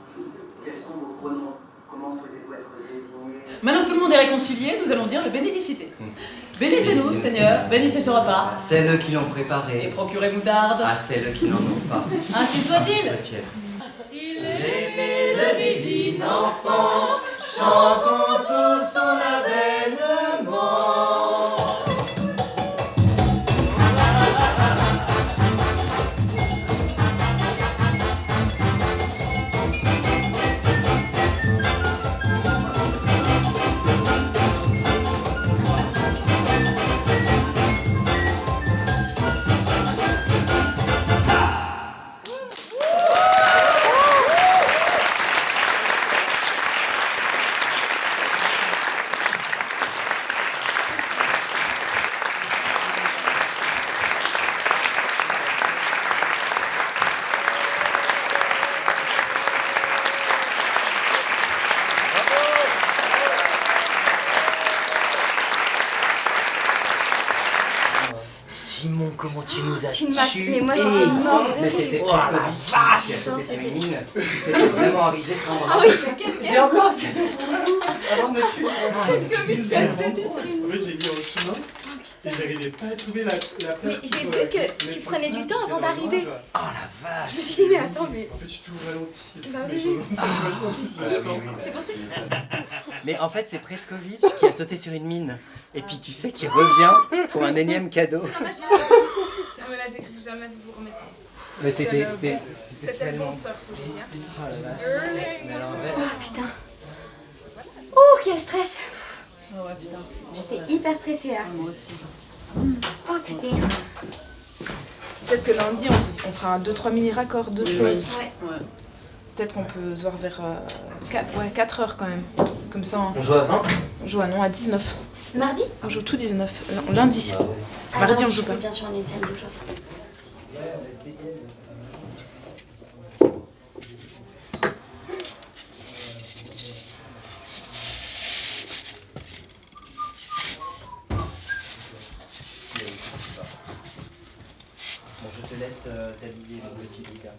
Quels sont vos pronoms? Comment souhaitez-vous être désigné? Maintenant que tout le monde est réconcilié, nous allons dire le bénédicité. Bénissez-nous, Seigneur, bénissez ce repas. À celles qui l'ont préparé. Et procurez moutarde. À celles qui n'en ont pas. Ainsi soit-il. Il est né le divin enfant, chantons tous son avènement. Simon, comment tu nous as tués? Mais moi j'étais morte de Mais rire. c'était Oh presque la victime vache, qui a putain, sauté sur une c'était- mine. C'était vraiment arrivé sans moi. Ah oui, J'ai encore avant de me tuer. Qu'est-ce que Mitch a sauté sur une En fait, j'ai mis en chemin et j'arrivais pas à trouver la place. Mais j'ai vu que tu prenais du temps avant d'arriver. Oh la vache. Je me suis dit, mais attends, mais. En fait, je suis tout ralenti. Bah Mais oui, je- oui. je Je me suis dit, c'est pour ça que. Mais en fait, c'est Preskovitch qui a sauté sur une mine. Et puis tu sais qu'il revient pour un énième cadeau. Ah, mais là, j'ai cru que jamais vous vous remettiez. Mais c'était C'était tellement... bon, ça, faut que j'y vienne. Oh la vache. Mais alors, en fait- Oh putain. Oh, quel stress. Oh ouais, putain. J'étais hyper stressée là. Moi aussi. Oh putain. Peut-être que lundi, on fera un 2-3 mini-raccords, deux choses. Ouais. Peut-être qu'on peut se voir vers 4 heures quand même. Comme ça. On joue à 20? On joue à 19. Mardi? On joue tout 19. Non, lundi. Ah, Mardi, on lundi, joue pas. Bien sûr, on est samedi au jour. Bon, je te laisse t'habiller, mon petit Lucas.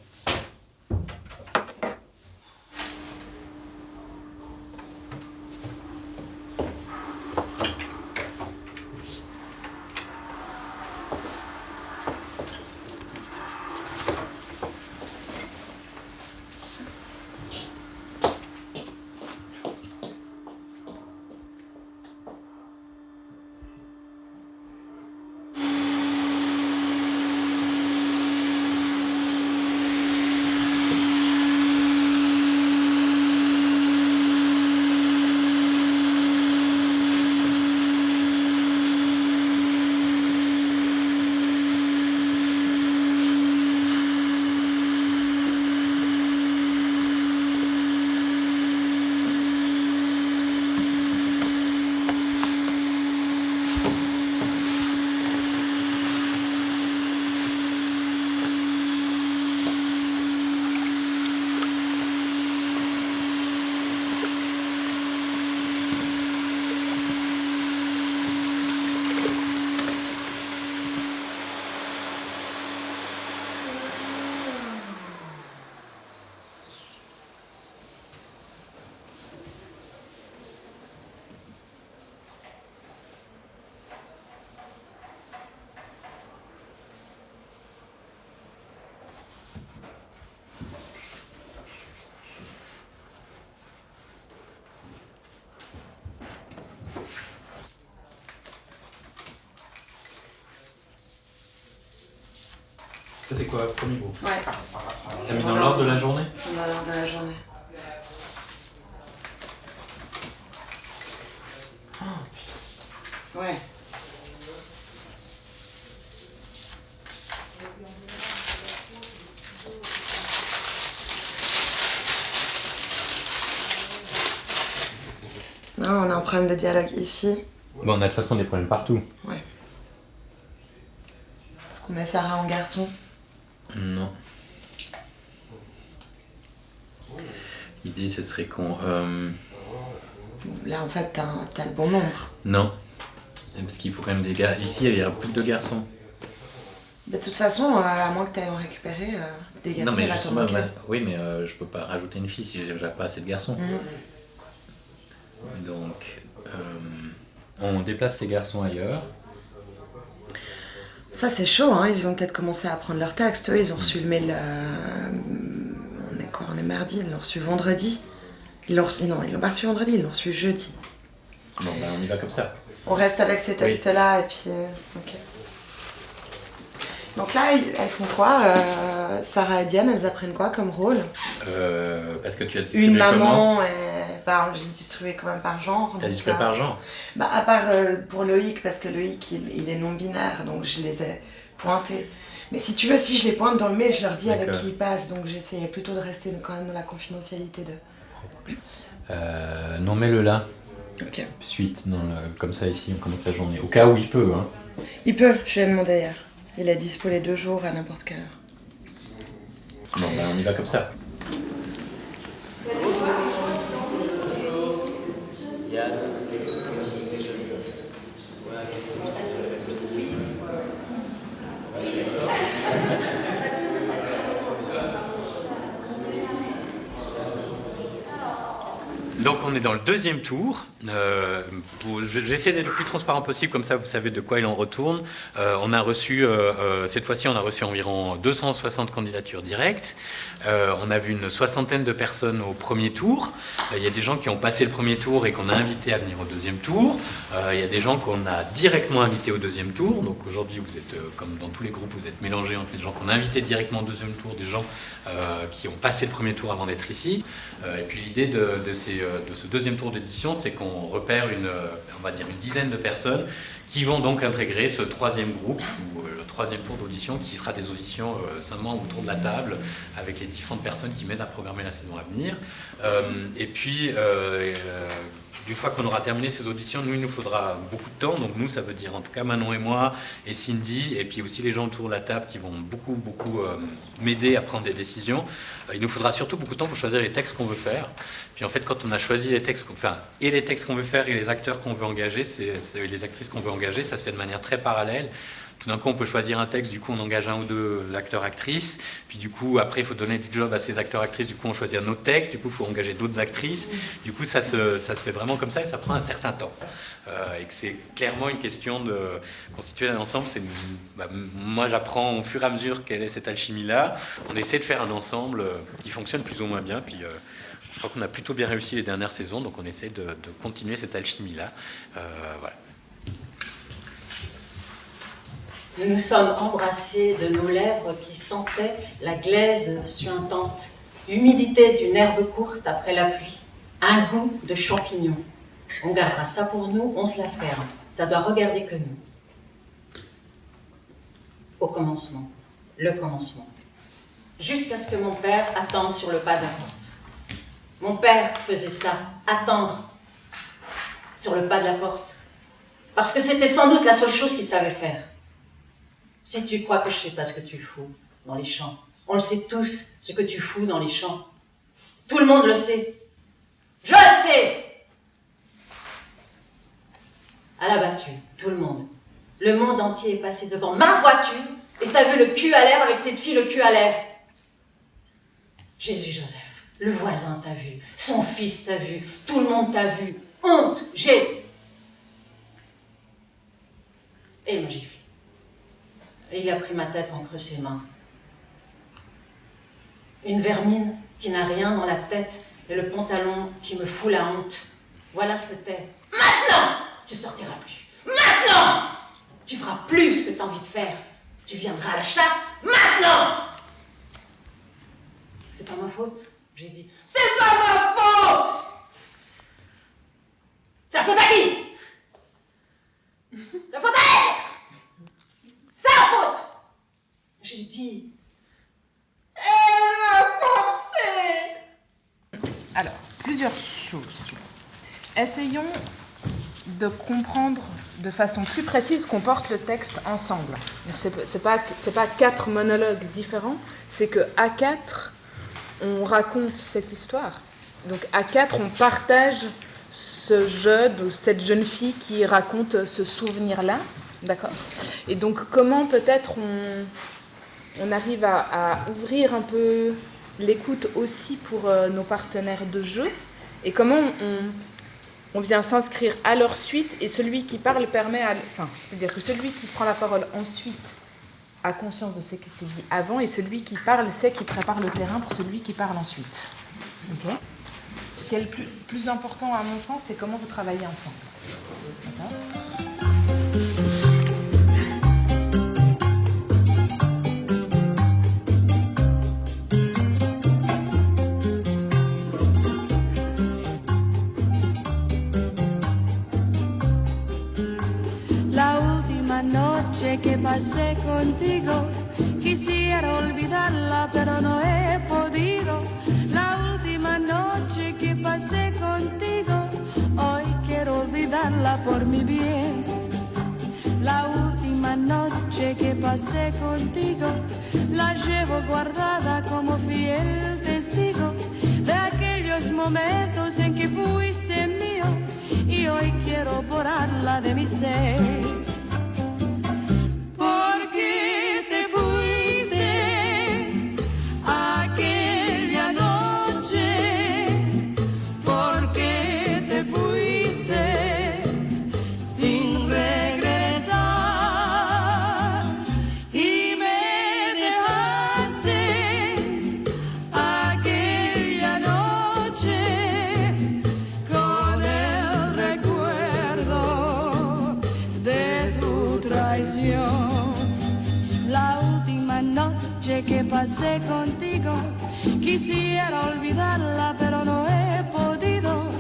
Ça c'est quoi, premier groupe? Ouais. C'est mis dans l'ordre de la journée? C'est dans l'ordre de la journée. Ouais. Non, on a un problème de dialogue ici. Bon, on a de toute façon des problèmes partout. Ouais. Est-ce qu'on met Sarah en garçon? Non. L'idée, ce serait qu'on... Là, en fait, t'as le bon nombre. Non. Parce qu'il faut quand même des gars... Ici, il y a plus de garçons. De toute façon, à moins que t'ailles en récupérer, des garçons, Non, mais là, justement, t'en manques. oui, mais je peux pas rajouter une fille si j'ai déjà pas assez de garçons. Donc, on déplace ces garçons ailleurs. Ça, c'est chaud, hein. Ils ont peut-être commencé à prendre leur texte. Eux, ils ont reçu le mail... On est quoi? On est mardi, ils l'ont reçu vendredi. Non, ils l'ont pas reçu vendredi, ils l'ont reçu jeudi. Bon, ben on y va comme ça. On reste avec ces textes-là, et puis... ok. Donc là, elles font quoi? Sarah et Diane, elles apprennent quoi comme rôle? Parce que tu as distribué Une maman, comment? j'ai distribué quand même par genre. T'as distribué par genre? Bah, à part pour Loïc, parce que Loïc, il est non-binaire, donc je les ai pointés. Mais si tu veux, si je les pointe dans le mail, je leur dis avec qui ils passent, donc j'essayais plutôt de rester quand même dans la confidentialité de... Non, mets-le là. Ok. Suite, comme ça ici, on commence la journée. Au cas où il peut, hein. Il peut, je lui ai demandé hier. Il est dispo les 2 jours à n'importe quelle heure. Bon, ben on y va comme ça. Bonjour. Yann. Donc on est dans le deuxième tour. J'essaie d'être le plus transparent possible, comme ça vous savez de quoi il en retourne. On a reçu, cette fois-ci on a reçu environ 260 candidatures directes. On a vu une soixantaine de personnes au premier tour. Il y a des gens qui ont passé le premier tour et qu'on a invités à venir au deuxième tour. Il y a des gens qu'on a directement invités au deuxième tour. Donc aujourd'hui vous êtes, comme dans tous les groupes, vous êtes mélangés entre les gens qu'on a invités directement au deuxième tour, des gens qui ont passé le premier tour avant d'être ici. Et puis l'idée de ces de ce deuxième tour d'édition, c'est qu'on repère on va dire une dizaine de personnes qui vont donc intégrer ce troisième groupe, ou le troisième tour d'audition, qui sera des auditions simplement autour de la table, avec les différentes personnes qui m'aident à programmer la saison à venir. Et puis, d'une fois qu'on aura terminé ces auditions, il nous faudra beaucoup de temps. Donc nous, ça veut dire en tout cas Manon et moi, et Cindy, et puis aussi les gens autour de la table qui vont beaucoup m'aider à prendre des décisions. Il nous faudra surtout beaucoup de temps pour choisir les textes qu'on veut faire. Puis en fait, quand on a choisi les textes, et les textes qu'on veut faire et les acteurs qu'on veut engager, les actrices qu'on veut engager, ça se fait de manière très parallèle. Tout d'un coup, on peut choisir un texte, du coup, on engage un ou deux acteurs-actrices. Puis du coup, après, il faut donner du job à ces acteurs-actrices. Du coup, on choisit un autre texte. Du coup, il faut engager d'autres actrices. Du coup, ça se fait vraiment comme ça et ça prend un certain temps. Et que c'est clairement une question de constituer un ensemble. Moi, j'apprends au fur et à mesure quelle est cette alchimie-là. On essaie de faire un ensemble qui fonctionne plus ou moins bien. Puis je crois qu'on a plutôt bien réussi les dernières saisons. Donc, on essaie de continuer cette alchimie-là. Voilà. Nous nous sommes embrassés de nos lèvres qui sentaient la glaise suintante, humidité d'une herbe courte après la pluie, un goût de champignons. On gardera ça pour nous, on se la ferme. Ça doit regarder que nous. Au commencement, le commencement. Jusqu'à ce que mon père attende sur le pas de la porte. Mon père faisait ça, attendre sur le pas de la porte. Parce que c'était sans doute la seule chose qu'il savait faire. Si tu crois que je sais pas ce que tu fous dans les champs, on le sait tous, ce que tu fous dans les champs. Tout le monde le sait. Je le sais! À la battue, tout le monde. Le monde entier est passé devant ma voiture et t'as vu le cul à l'air avec cette fille, le cul à l'air. Jésus Joseph, le voisin t'a vu, son fils t'a vu, tout le monde t'a vu. Honte, j'ai. Et il m'a giflé. Et il a pris ma tête entre ses mains. Une vermine qui n'a rien dans la tête et le pantalon qui me fout la honte. Voilà ce que t'es. Maintenant, tu sortiras plus. Maintenant, tu feras plus ce que t'as envie de faire. Tu viendras à la chasse maintenant. C'est pas ma faute, j'ai dit. C'est pas ma faute. C'est la faute à qui? La faute à elle. C'est la faute! J'ai dit. Elle m'a forcé! Alors, plusieurs choses, je pense. Essayons de comprendre de façon plus précise qu'on porte le texte ensemble. Donc, c'est pas 4 monologues différents, c'est qu'à 4, on raconte cette histoire. Donc, à 4, on partage ce jeune ou cette jeune fille qui raconte ce souvenir-là. D'accord. Et donc, comment peut-être on arrive à ouvrir un peu l'écoute aussi pour nos partenaires de jeu, et comment on vient s'inscrire à leur suite, et celui qui parle permet c'est-à-dire que celui qui prend la parole ensuite a conscience de ce qui s'est dit avant, et celui qui parle sait qu'il prépare le terrain pour celui qui parle ensuite. Ok. Ce qui est le plus important à mon sens, c'est comment vous travaillez ensemble. D'accord. Noche que pasé contigo, quisiera olvidarla pero no he podido. La última noche que pasé contigo, hoy quiero olvidarla por mi bien. La última noche que pasé contigo, la llevo guardada como fiel testigo de aquellos momentos en que fuiste mío, y hoy quiero borrarla de mi ser. Porque te fuiste aquella noche, porque te fuiste sin regresar y me dejaste aquella noche con el recuerdo de tu traición. La última noche que pasé contigo, quisiera olvidarla pero no he podido.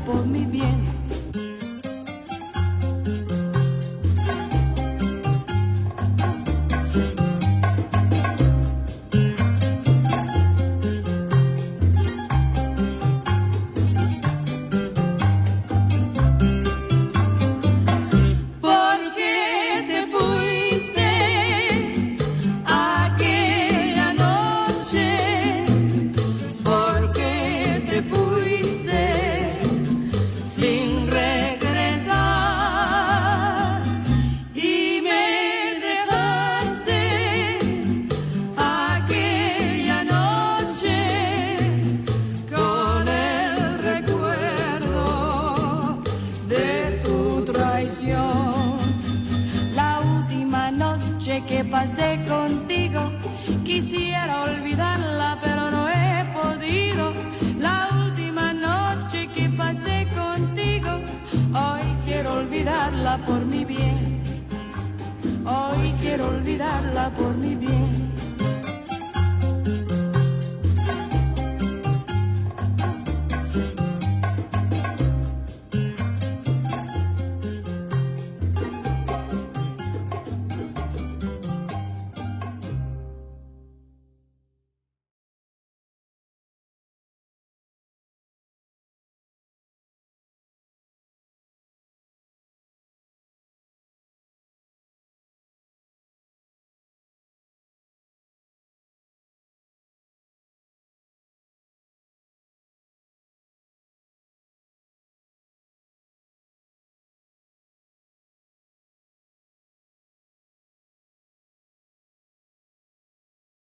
por mi bien. Que pasé contigo, quisiera olvidarla pero no he podido. La última noche que pasé contigo, hoy quiero olvidarla por mi bien. Hoy quiero olvidarla por mi bien.